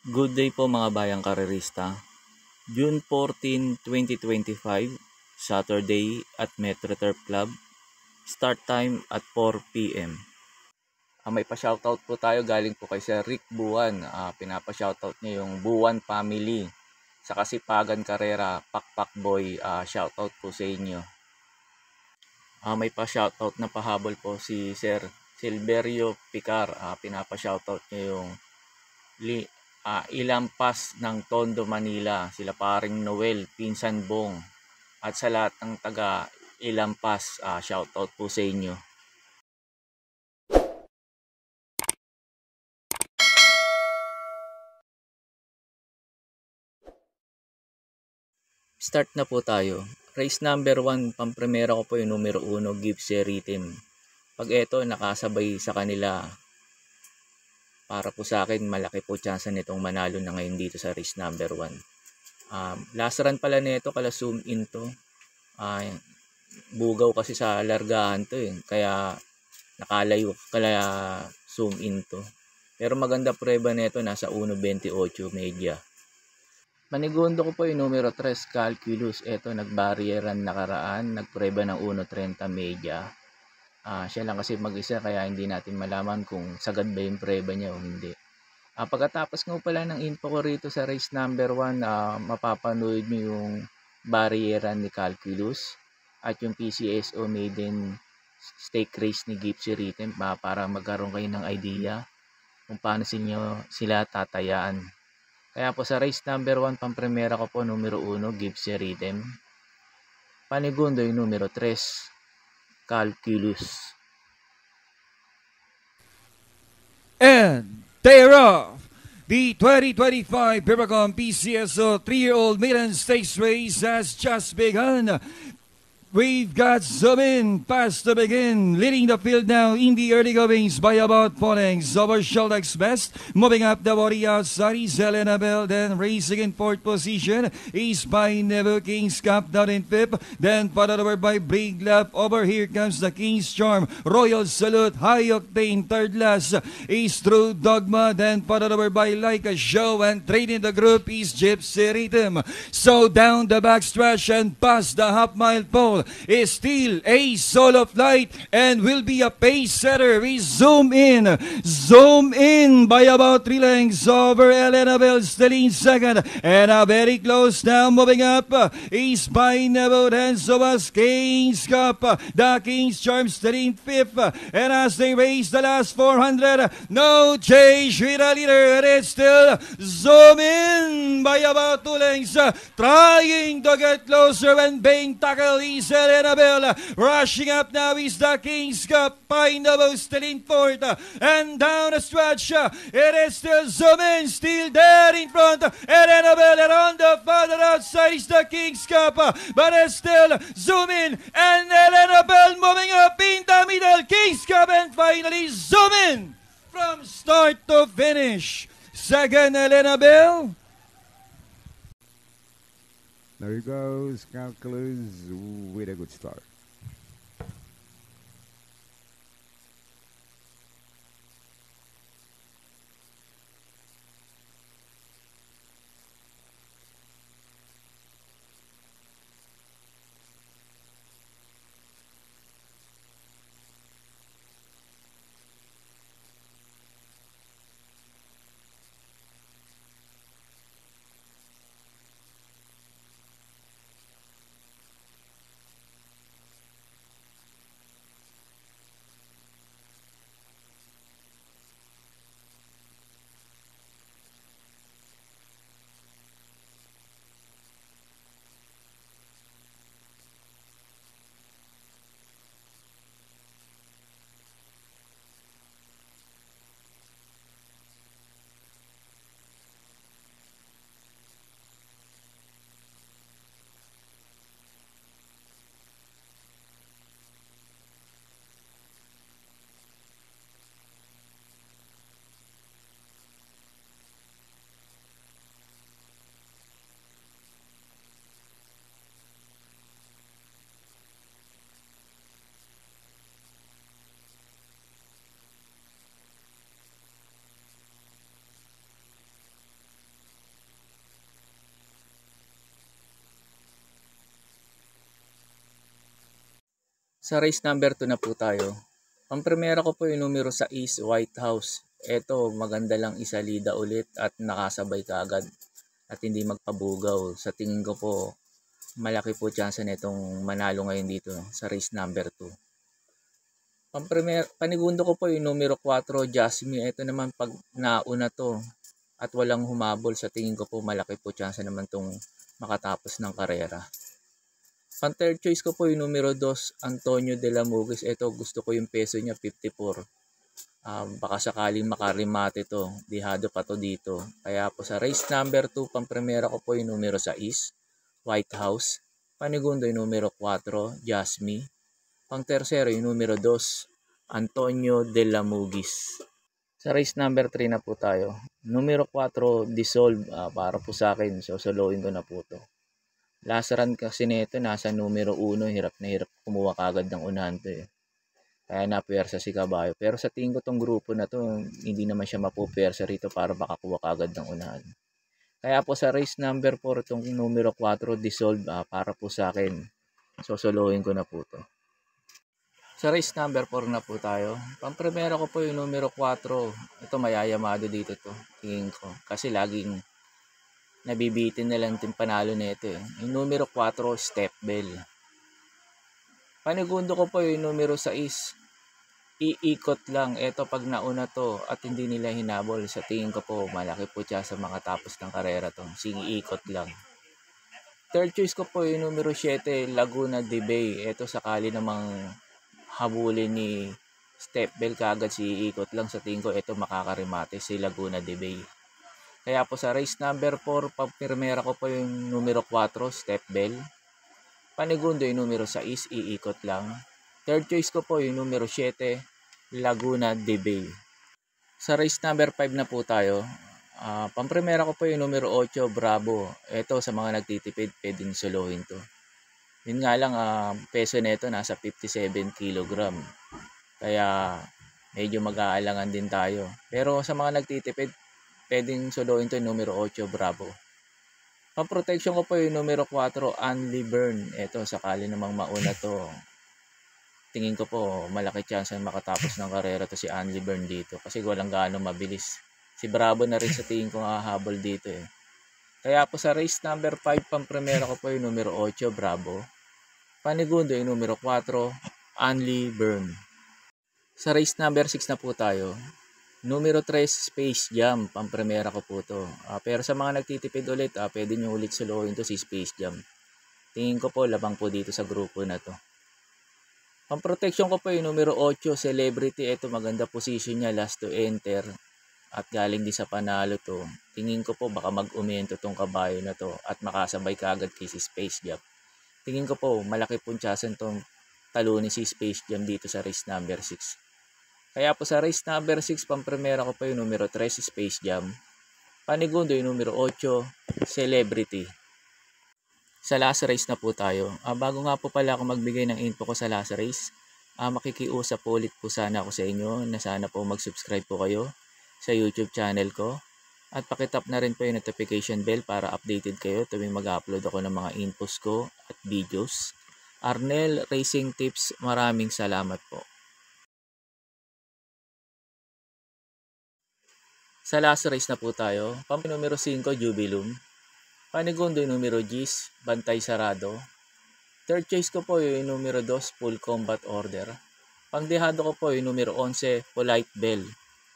Good day po mga bayang karerista. June 14, 2025, Saturday at Metro Turf Club. Start time at 4 p.m. May pa-shoutout po tayo galing po kay Sir Rick Buwan. Pinapa-shoutout niya yung Buwan family sa Kasipagan Carrera, Pakpak Boy. Shoutout po sa inyo. May pa-shoutout na pahabol po si Sir Silverio Picar. Pinapa-shoutout niya yung Ilampas ng Tondo, Manila, sila paring Noel, Pinsan Bong, at sa lahat ng taga Ilampas, shoutout po sa inyo. Start na po tayo. Race number 1, pampremera ko po yung numero 1, Gypsy Rhythm. Pag ito nakasabay sa kanila, para po sa akin malaki po chance nitong manalo na ngayon dito sa race number 1. Last run pala nito, kala zoom in to. Bugaw kasi sa largahan to eh, kaya nakalayo, kaya zoom in to. Pero maganda prueba nito, nasa 1.28 media. Manigundo ko po yung numero 3, Calculus. Ito nagbarrieran nakaraan, nagprueba ng 1.30 media. Siya lang kasi mag-isa, kaya hindi natin malaman kung sagad ba yung prueba niya o hindi. Pagkatapos nga pala ng info ko rito sa race number 1, mapapanood nyo yung barrieran ni Calculus at yung PCSO maiden stake race ni Gypsy Rhythm, para magkaroon kayo ng idea kung paano sila tatayaan. Kaya po sa race number 1, pampremera ko po numero 1, Gypsy Rhythm. Panigundo yung numero 3, Calculus. And they're off! The 2025 Pyracom PCSO 3-year-old maiden stakes race has just begun. We've got Zubin past to begin, leading the field now in the early goings by about 4 lengths over Sheldex Best. Moving up the body outside is Elena Bell, then racing in 4th position is by Nevo King's Cup down in 5th, then followed over by Big Lap. Over here comes the King's Charm, Royal Salute, High Octane. Third last is True Dogma, then followed over by Like a Show, and trade in the group is Gypsy Rhythm. So down the backstretch and past the half-mile pole is still a solo flight and will be a pace setter. We zoom in by about 3 lengths over Elena Bell, still in second, and very close now. Moving up is by Nevo, then so was King's Cup. The King's Charm still in 5th, and as they race the last 400, no change with a leader. It is still zoom in by about 2 lengths, trying to get closer when being tackled is Elena Bell. Rushing up now is the King's Cup. Pineapple still in 4th. And down the stretch, it is still zoom in, still there in front. Elena Bell, and on the farther outside is the King's Cup. But it's still zoom in, and Elena Bell moving up in the middle. King's Cup, and finally zoom in from start to finish. Second, Elena Bell. There he goes, Calculus with a good start. Sa race number 2 na po tayo. Ang primera ko po yung numero 6, White House. Ito, maganda lang isalida ulit at nakasabay kaagad at hindi magpabugaw. Sa tingin ko po, malaki po chance nitong manalo ngayon dito sa race number 2. Panigundo ko po yung numero 4, Jasmine. Ito naman pag nauna to at walang humabol, sa tingin ko po malaki po chance naman tong makatapos ng karera. Pang third choice ko po yung numero 2, Antonio de la Mugis. Ito gusto ko yung peso niya, 54. Baka sakaling makarimate to, dihado pa to dito. Kaya po sa race number 2, pang primera ko po yung numero 6, White House. Panigundo yung numero 4, Jasmine. Pang tercero yung numero 2, Antonio de la Mugis. Sa race number 3 na po tayo. Numero 4, Dissolve. Para po sa akin, sosoloin ko na po to. Last run kasi nito, nasa numero 1, hirap na hirap kumuha kagad ng unahan to eh. Kaya napuwersa si Caballo. Pero sa tingin ko tong grupo na to, hindi naman siya mapuwersa rito para makakuha kagad ng unahan. Kaya po sa race number 4, itong numero 4, Dissolve, para po sa akin, sosoloin ko na po to. Sa race number 4 na po tayo. Pang-primera ko po yung numero 4. Ito mayayamado dito to, tingin ko. Kasi laging nabibitin na lang yung panalo nito eh. Yung numero 4, Step Bell. Panigundo ko po yung numero 6. Iikot lang. Ito pag nauna to at hindi nila hinabol, sa tingin ko po malaki po siya sa makatapos ng karera to. Sige, ikot lang. Third choice ko po yung numero 7, Laguna de Bay. Ito sakali namang habulin ni Step Bell kagad, si ikot lang, sa tingin ko ito makakarimate si Laguna de Bay. Kaya po sa race number 4, pagpirmera ko po yung numero 4, Step Bell. Panigundo yung numero 6, iikot lang. Third choice ko po yung numero 7, Laguna de Bay. Sa race number 5 na po tayo. Pampremera ko po yung numero 8, Bravo. Ito sa mga nagtitipid, pwedeng solohin to. Yun nga lang, peso nito nasa 57 kg. Kaya medyo mag-aalangan din tayo. Pero sa mga nagtitipid, pwedeng solohin to yung numero 8, Bravo. Pang-protection ko po yung numero 4, Anli Burn. Ito, sakali namang mauna to. Tingin ko po, malaki chance na makatapos ng karera to si Anli Burn dito. Kasi walang gaano mabilis. Si Bravo na rin sa tingin ko hahabol dito eh. Kaya po sa race number 5, pang-primera ko po yung numero 8, Bravo. Panigundo yung numero 4, Anli Burn. Sa race number 6 na po tayo. Numero 3, Space Jam. Pang-primera ko po to. Pero sa mga nagtitipid ulit, pwede nyo ulit solohin to si Space Jam. Tingin ko po, labang po dito sa grupo na to. Pang-protection ko po yung numero 8, Celebrity. Ito maganda position niya, last to enter. At galing din sa panalo to. Tingin ko po baka mag-umento tong kabayo na to at makasabay kaagad kay si Space Jam. Tingin ko po malaki pong tsasan tong talunin si Space Jam dito sa race number 6. Kaya po sa race number 6, pang-primera ko po yung numero 3, Space Jam. Panigundo yung numero 8, Celebrity. Sa last race na po tayo. Bago nga po pala ako magbigay ng info ko sa last race, makikiusap po ulit po sana ako sa inyo na sana po mag-subscribe po kayo sa YouTube channel ko. At pakitap na rin po yung notification bell para updated kayo tuwing mag-upload ako ng mga infos ko at videos. Arnel Racing Tips, maraming salamat po. Sa last race na po tayo. Numero 5, Jubilum. Panigundo yung numero 10, Bantay Sarado. Third choice ko po yung numero 2, Full Combat Order. Pangdehado ko po yung numero 11, Polite Bell.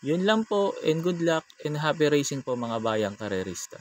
Yun lang po, and good luck and happy racing po mga bayang karerista.